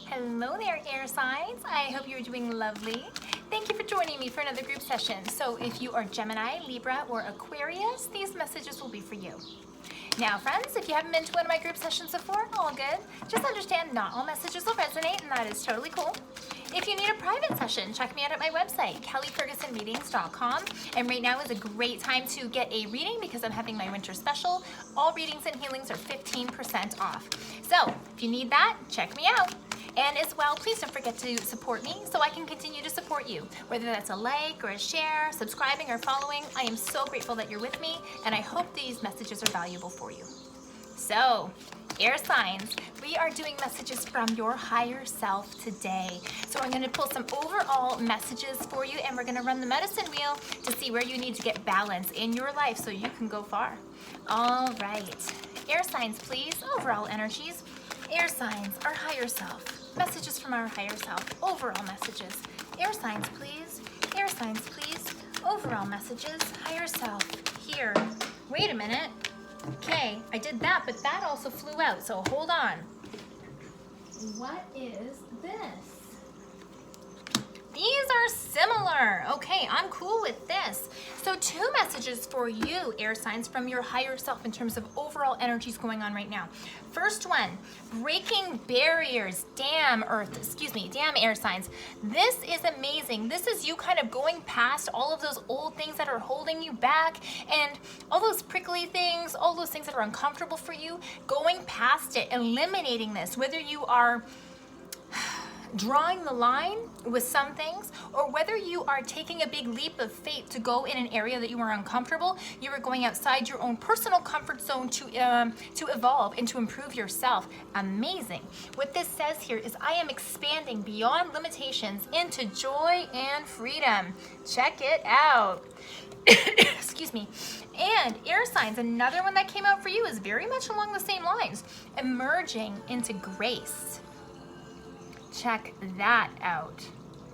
Hello there, air signs. I hope you're doing lovely. Thank you for joining me for another group session. So if you are Gemini, Libra, or Aquarius, these messages will be for you. Now, friends, if you haven't been to one of my group sessions before, all good. Just understand not all messages will resonate, and that is totally cool. If you need a private session, check me out at my website, kellyfergusonreadings.com. And right now is a great time to get a reading because I'm having my winter special. All readings and healings are 15% off. So if you need that, check me out. And as well, please don't forget to support me so I can continue to support you. Whether that's a like or a share, subscribing or following, I am so grateful that you're with me, and I hope these messages are valuable for you. So, air signs, we are doing messages from your higher self today. So I'm gonna pull some overall messages for you, and we're gonna run the medicine wheel to see where you need to get balance in your life so you can go far. All right, air signs, please, overall energies. Air signs, our higher self. Messages from our higher self, overall messages. Air signs, please. Air signs, please. Overall messages, higher self. Here. Wait a minute. Okay, I did that, but that also flew out, so hold on. What is this? These are similar. Okay, I'm cool with this. So 2 messages for you, air signs, from your higher self in terms of overall energies going on right now. First one, breaking barriers. Damn air signs. This is amazing. This is you kind of going past all of those old things that are holding you back and all those prickly things, all those things that are uncomfortable for you, going past it, eliminating this, whether you are drawing the line with some things, or whether you are taking a big leap of faith to go in an area that you are uncomfortable, you are going outside your own personal comfort zone to evolve and to improve yourself. Amazing. What this says here is I am expanding beyond limitations into joy and freedom. Check it out. Excuse me. And air signs, another one that came out for you is very much along the same lines. Emerging into grace. Check that out,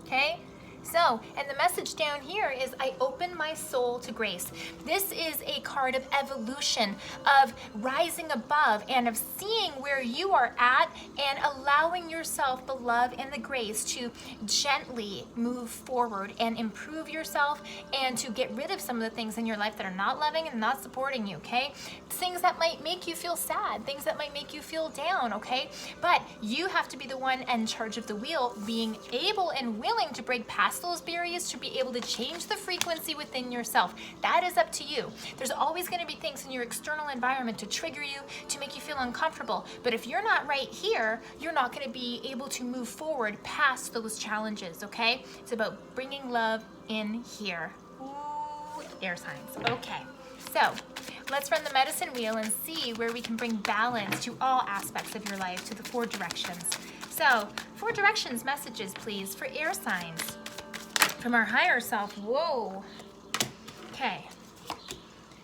okay? So, and the message down here is I open my soul to grace. This is a card of evolution, of rising above, and of seeing where you are at and allowing yourself the love and the grace to gently move forward and improve yourself and to get rid of some of the things in your life that are not loving and not supporting you, okay? Things that might make you feel sad, things that might make you feel down, okay? But you have to be the one in charge of the wheel, being able and willing to break past those barriers to be able to change the frequency within yourself. That is up to you. There's always going to be things in your external environment to trigger you, to make you feel uncomfortable. But if you're not right here, you're not going to be able to move forward past those challenges, okay? It's about bringing love in here. Ooh, air signs. Okay. So let's run the medicine wheel and see where we can bring balance to all aspects of your life, to the 4 directions. So 4 directions messages, please, for air signs. From our higher self. Whoa. Okay.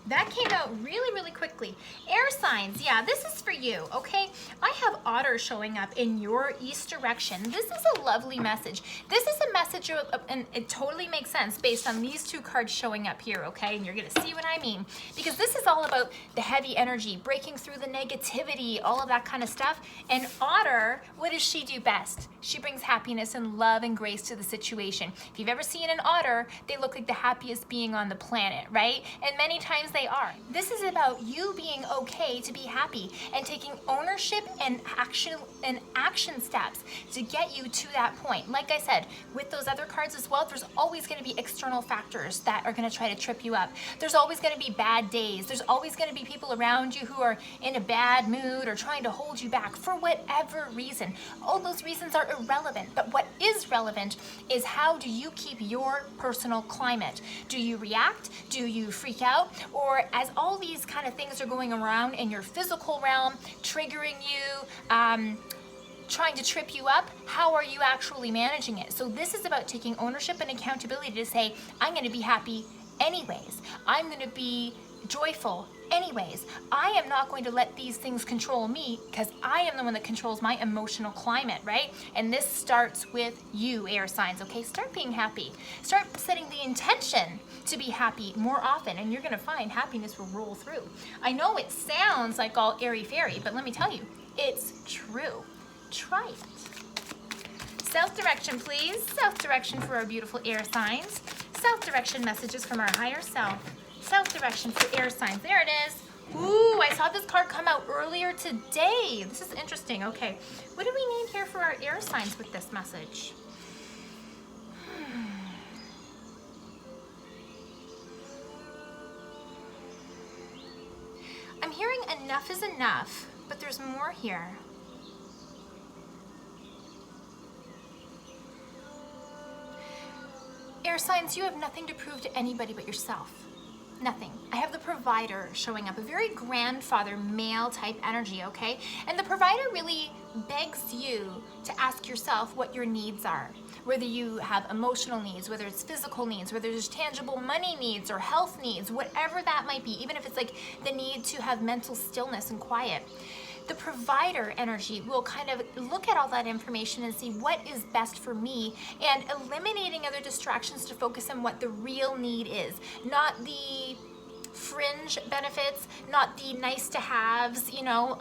That came out really, really quickly. Air signs, yeah, this is for you, okay? I have otter showing up in your east direction. This is a lovely message. This is a message, and it totally makes sense based on these 2 cards showing up here, okay? And you're gonna see what I mean. Because this is all about the heavy energy, breaking through the negativity, all of that kind of stuff. And otter, what does she do best? She brings happiness and love and grace to the situation. If you've ever seen an otter, they look like the happiest being on the planet, right? And many times they are. This is about you being okay to be happy and taking ownership and action steps to get you to that point. Like I said, with those other cards as well, there's always going to be external factors that are going to try to trip you up. There's always going to be bad days. There's always going to be people around you who are in a bad mood or trying to hold you back for whatever reason. All those reasons are irrelevant, but what is relevant is how do you keep your personal climate? Do you react? Do you freak out? Or as all these kind of things are going around in your physical realm, triggering you, trying to trip you up, how are you actually managing it? So this is about taking ownership and accountability to say, I'm going to be happy anyways. I'm going to be joyful anyways. I am not going to let these things control me because I am the one that controls my emotional climate, right? And this starts with you, air signs, okay? Start being happy. Start setting the intention to be happy more often, and you're gonna find happiness will roll through. I know it sounds like all airy-fairy, but let me tell you, it's true. Try it. South direction, please. South direction for our beautiful air signs. South direction messages from our higher self. South direction for air signs. There it is. Ooh, I saw this card come out earlier today. This is interesting. Okay, what do we need here for our air signs with this message? I'm hearing enough is enough, but there's more here. Air signs, you have nothing to prove to anybody but yourself. Nothing. I have the provider showing up, a very grandfather male type energy, okay? And the provider really begs you to ask yourself what your needs are. Whether you have emotional needs, whether it's physical needs, whether there's tangible money needs or health needs, whatever that might be, even if it's like the need to have mental stillness and quiet. The provider energy will kind of look at all that information and see what is best for me and eliminating other distractions to focus on what the real need is, not the fringe benefits, not the nice to haves, you know.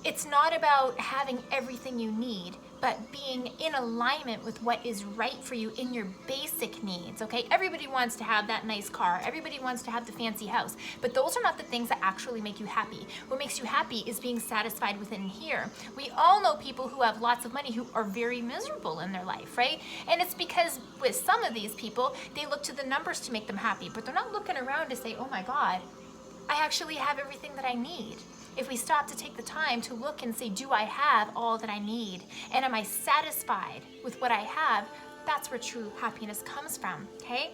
It's not about having everything you need, but being in alignment with what is right for you in your basic needs, okay? Everybody wants to have that nice car. Everybody wants to have the fancy house, but those are not the things that actually make you happy. What makes you happy is being satisfied within here. We all know people who have lots of money who are very miserable in their life, right? And it's because with some of these people, they look to the numbers to make them happy, but they're not looking around to say, oh my God, I actually have everything that I need. If we stop to take the time to look and say, do I have all that I need? And am I satisfied with what I have? That's where true happiness comes from, okay?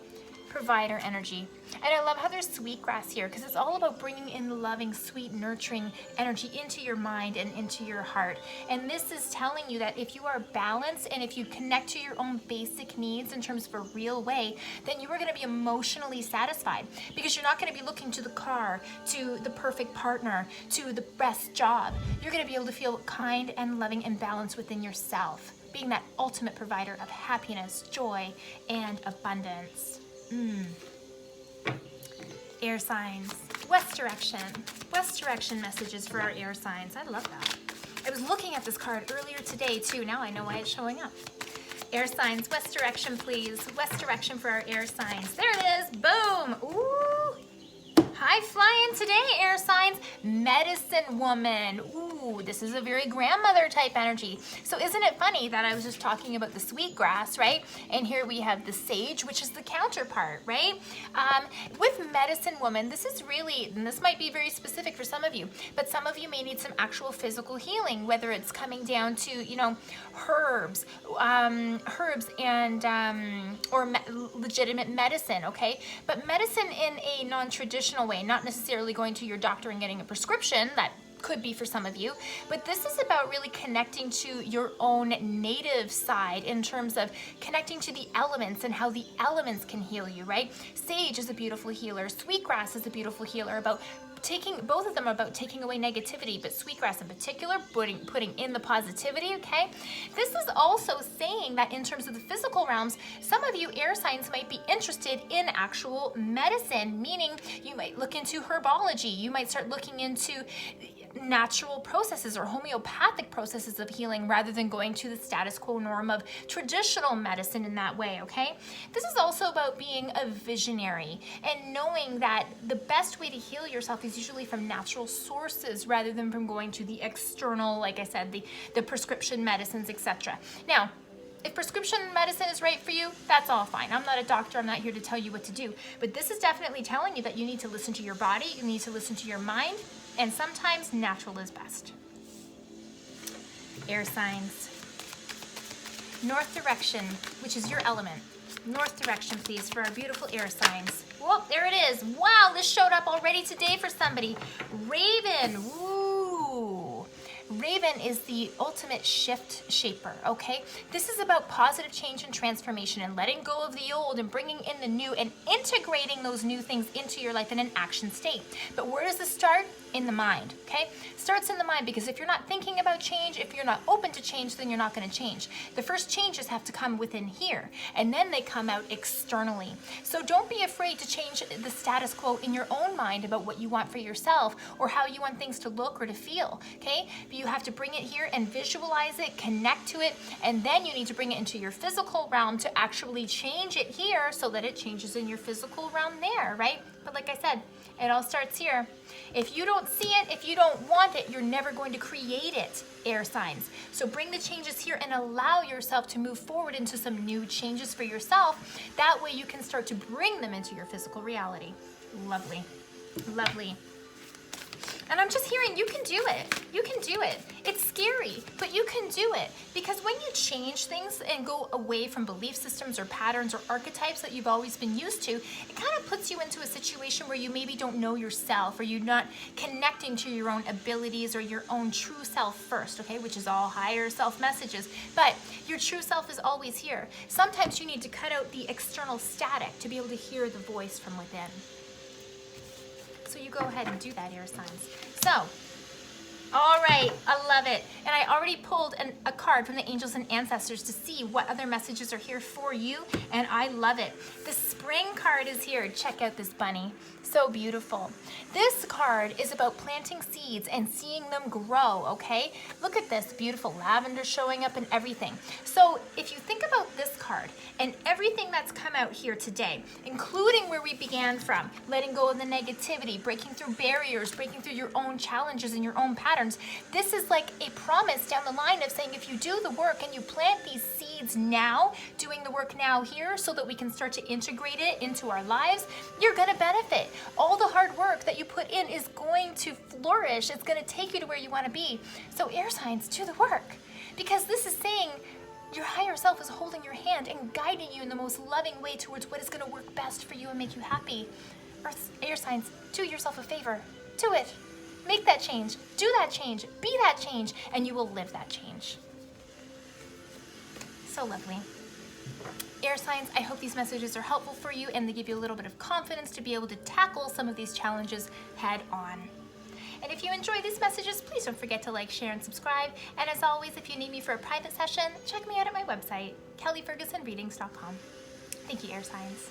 Provider energy. And I love how there's sweetgrass here because it's all about bringing in the loving, sweet, nurturing energy into your mind and into your heart. And this is telling you that if you are balanced and if you connect to your own basic needs in terms of a real way, then you are going to be emotionally satisfied because you're not going to be looking to the car, to the perfect partner, to the best job. You're going to be able to feel kind and loving and balanced within yourself, being that ultimate provider of happiness, joy, and abundance. Air signs, west direction messages for our air signs. I love that. I was looking at this card earlier today too. Now I know why it's showing up. Air signs, west direction please. West direction for our air signs. There it is, boom. Ooh, high flying today, air signs. Medicine woman. Ooh, this is a very grandmother type energy. So isn't it funny that I was just talking about the sweetgrass, right? And here we have the sage, which is the counterpart, right? With medicine woman, this is really, and this might be very specific for some of you, but some of you may need some actual physical healing, whether it's coming down to, you know, herbs and legitimate medicine, okay? But medicine in a non-traditional way, not necessarily going to your doctor and getting a prescription. That could be for some of you, but this is about really connecting to your own native side in terms of connecting to the elements and how the elements can heal you, right? Sage is a beautiful healer. Sweetgrass is a beautiful healer. About both of them are about taking away negativity, but sweetgrass in particular, putting in the positivity, okay? This is also saying that in terms of the physical realms, some of you air signs might be interested in actual medicine, meaning you might look into herbology, you might start looking into natural processes or homeopathic processes of healing rather than going to the status quo norm of traditional medicine in that way, okay? This is also about being a visionary and knowing that the best way to heal yourself is usually from natural sources rather than from going to the external, like I said, the prescription medicines, etc. Now, if prescription medicine is right for you, that's all fine. I'm not a doctor. I'm not here to tell you what to do. But this is definitely telling you that you need to listen to your body, you need to listen to your mind, and sometimes natural is best. Air signs. North direction, which is your element. North direction, please, for our beautiful air signs. Whoa, there it is. Wow, this showed up already today for somebody. Raven. Woo. Raven is the ultimate shift shaper, okay? This is about positive change and transformation and letting go of the old and bringing in the new and integrating those new things into your life in an action state. But where does this start? in the mind, okay? Starts in the mind, because if you're not thinking about change, if you're not open to change, then you're not going to change. The first changes have to come within here, and then they come out externally. So don't be afraid to change the status quo in your own mind about what you want for yourself or how you want things to look or to feel, okay? But you have to bring it here and visualize it, connect to it, and then you need to bring it into your physical realm to actually change it here so that it changes in your physical realm there, right? But like I said, it all starts here. If you don't see it, if you don't want it, you're never going to create it, air signs. So bring the changes here and allow yourself to move forward into some new changes for yourself. That way you can start to bring them into your physical reality. Lovely, lovely. And I'm just hearing you can do it. You can do it. It's scary, but you can do it. Because when you change things and go away from belief systems or patterns or archetypes that you've always been used to, it kind of puts you into a situation where you maybe don't know yourself, or you're not connecting to your own abilities or your own true self first, okay? Which is all higher self messages. But your true self is always here. Sometimes you need to cut out the external static to be able to hear the voice from within. So you go ahead and do that, air signs. So, all right, I love it. And I already pulled a card from the angels and ancestors to see what other messages are here for you, and I love it. The spring card is here. Check out this bunny. So beautiful. This card is about planting seeds and seeing them grow, okay? Look at this beautiful lavender showing up and everything. So if you think about this card and everything that's come out here today, including where we began from, letting go of the negativity, breaking through barriers, breaking through your own challenges and your own patterns, this is like a promise down the line of saying if you do the work and you plant these seeds now, doing the work now here so that we can start to integrate it into our lives, you're gonna benefit. All the hard work that you put in is going to flourish. It's going to take you to where you want to be. So air signs, do the work. Because this is saying your higher self is holding your hand and guiding you in the most loving way towards what is going to work best for you and make you happy. Earth, air signs, do yourself a favor. Do it. Make that change. Do that change. Be that change. And you will live that change. So lovely. Air signs, I hope these messages are helpful for you and they give you a little bit of confidence to be able to tackle some of these challenges head on. And if you enjoy these messages, please don't forget to like, share, and subscribe. And as always, if you need me for a private session, check me out at my website, kellyfergusonreadings.com. Thank you, air signs.